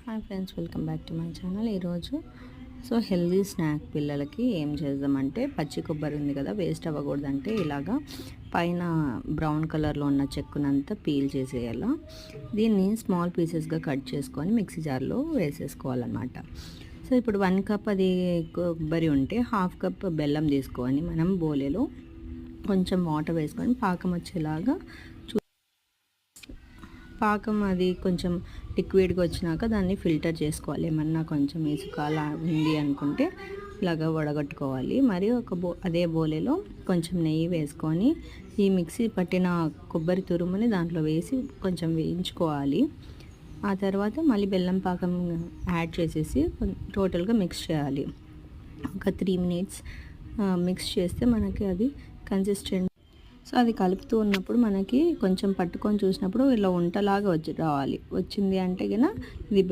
Hi friends, welcome back to my channel. ఈరోజు healthy snack పిల్లలకి ఏం చేద్దామంటే, పచ్చి కొబ్బరి ఉంది కదా, వేస్ట్ అవ్వకూడదంటే ఇలాగా పైన బ్రౌన్ కలర్లో ఉన్న చెక్కునంతా పీల్ చేసేయాల. దీన్ని స్మాల్ పీసెస్గా కట్ చేసుకొని మిక్సీ జార్లో వేసేసుకోవాలన్నమాట. ఇప్పుడు 1 కప్ అది కొబ్బరి ఉంటే 1/2 కప్ బెల్లం తీసుకొని మనం బోలేలో కొంచెం వాటర్ వేసుకొని పాకం వచ్చేలాగా పాకం అది కొంచెం లిక్విడ్గా వచ్చినాక దాన్ని ఫిల్టర్ చేసుకోవాలి. ఏమన్నా కొంచెం ఇసుక అలా ఉంది అనుకుంటే ఇలాగా వడగట్టుకోవాలి. మరి అదే బోలేలో కొంచెం నెయ్యి వేసుకొని ఈ మిక్సీ పట్టిన కొబ్బరి తురుముని దాంట్లో వేసి కొంచెం వేయించుకోవాలి. ఆ తర్వాత మళ్ళీ బెల్లం పాకం యాడ్ చేసేసి టోటల్గా మిక్స్ చేయాలి. ఒక 3 మినిట్స్ మిక్స్ చేస్తే మనకి అది కన్సిస్టెంట్. అది కలుపుతూ ఉన్నప్పుడు మనకి కొంచెం పట్టుకొని చూసినప్పుడు ఇలా ఉంటలాగా రావాలి. వచ్చింది అంటే కనుక ఇది